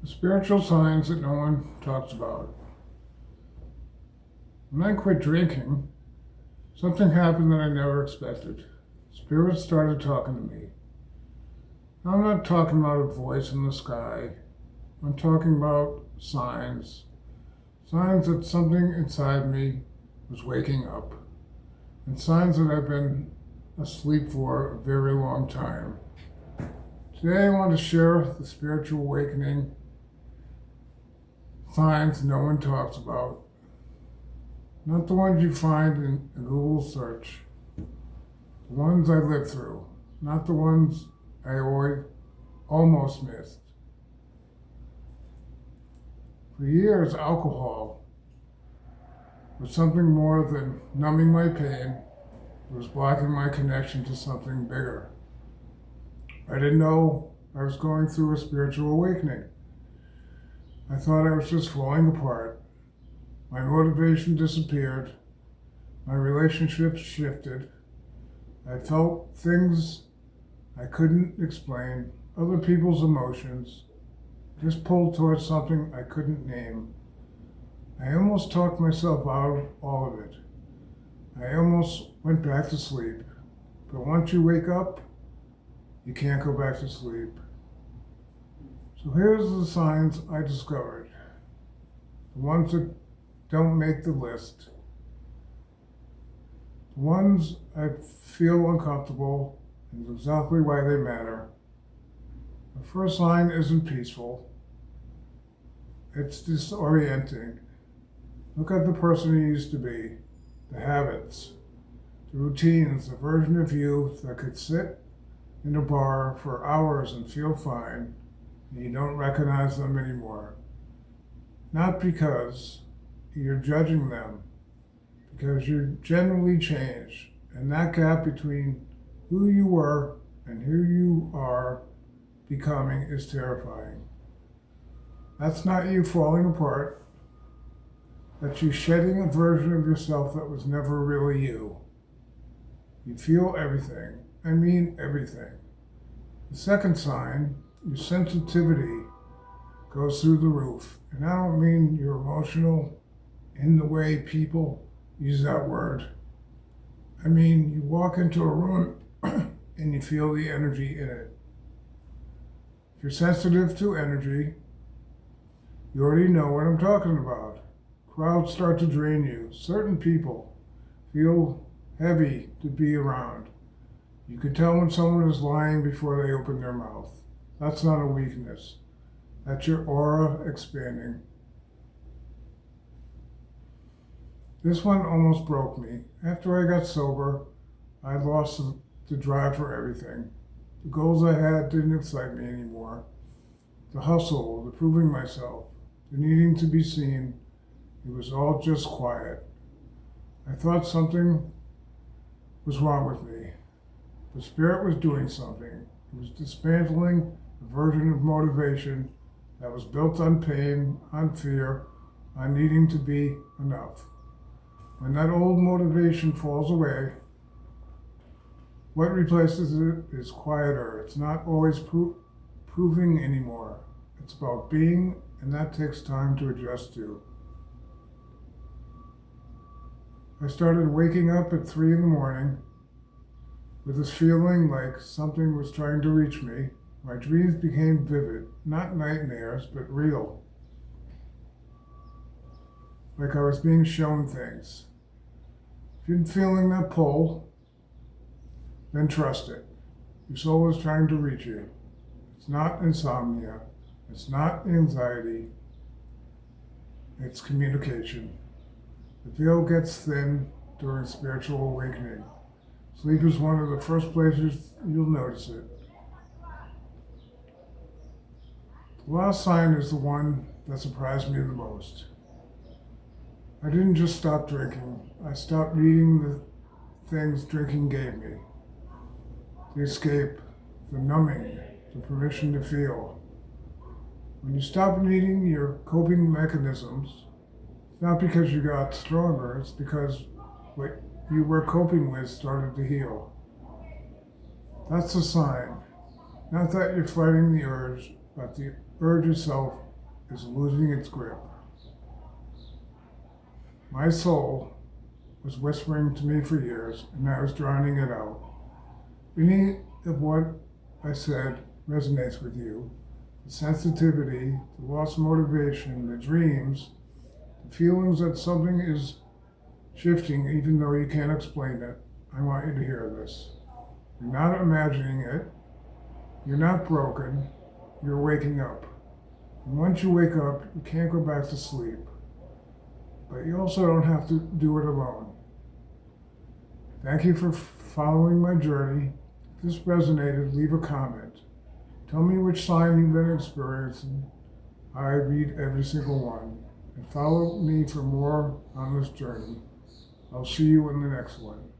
The spiritual signs that no one talks about. When I quit drinking, something happened that I never expected. Spirit started talking to me. Now, I'm not talking about a voice in the sky. I'm talking about signs. Signs that something inside me was waking up. And signs that I've been asleep for a very long time. Today I want to share the spiritual awakening signs no one talks about. Not the ones you find in a Google search. The ones I lived through. Not the ones I almost missed. For years, alcohol was something more than numbing my pain. It was blocking my connection to something bigger. I didn't know I was going through a spiritual awakening. I thought I was just falling apart. My motivation disappeared. My relationships shifted. I felt things I couldn't explain, other people's emotions, just pulled towards something I couldn't name. I almost talked myself out of all of it. I almost went back to sleep. But once you wake up, you can't go back to sleep. So here's the signs I discovered. The ones that don't make the list. The ones I feel uncomfortable and exactly why they matter. The first sign isn't peaceful. It's disorienting. Look at the person you used to be, the habits, the routines, the version of you that could sit in a bar for hours and feel fine, and you don't recognize them anymore. Not because you're judging them, because you generally change, and that gap between who you were and who you are becoming is terrifying. That's not you falling apart. That's you shedding a version of yourself that was never really you. You feel everything. I mean everything. The second sign, your sensitivity goes through the roof. And I don't mean you're emotional in the way people use that word. I mean, you walk into a room and you feel the energy in it. If you're sensitive to energy, you already know what I'm talking about. Crowds start to drain you. Certain people feel heavy to be around. You can tell when someone is lying before they open their mouth. That's not a weakness. That's your aura expanding. This one almost broke me. After I got sober, I lost the drive for everything. The goals I had didn't excite me anymore. The hustle, the proving myself, the needing to be seen, it was all just quiet. I thought something was wrong with me. The spirit was doing something. It was dismantling a version of motivation that was built on pain, on fear, on needing to be enough. When that old motivation falls away, what replaces it is quieter. It's not always proving anymore. It's about being, and that takes time to adjust to. I started waking up at 3 a.m. with this feeling like something was trying to reach me. My dreams became vivid, not nightmares, but real. Like I was being shown things. If you're feeling that pull, then trust it. Your soul is trying to reach you. It's not insomnia. It's not anxiety. It's communication. The veil gets thin during spiritual awakening. Sleep is one of the first places you'll notice it. The last sign is the one that surprised me the most. I didn't just stop drinking. I stopped needing the things drinking gave me. The escape, the numbing, the permission to feel. When you stop needing your coping mechanisms, it's not because you got stronger, it's because what you were coping with started to heal. That's a sign. Not that you're fighting the urge, but the urge itself is losing its grip. My soul was whispering to me for years, and I was drowning it out. Any of what I said resonates with you. The sensitivity, the lost motivation, the dreams, the feelings that something is shifting even though you can't explain it. I want you to hear this. You're not imagining it. You're not broken. You're waking up. And once you wake up, you can't go back to sleep. But you also don't have to do it alone. Thank you for following my journey. If this resonated, leave a comment. Tell me which sign you've been experiencing. I read every single one. And follow me for more on this journey. I'll see you in the next one.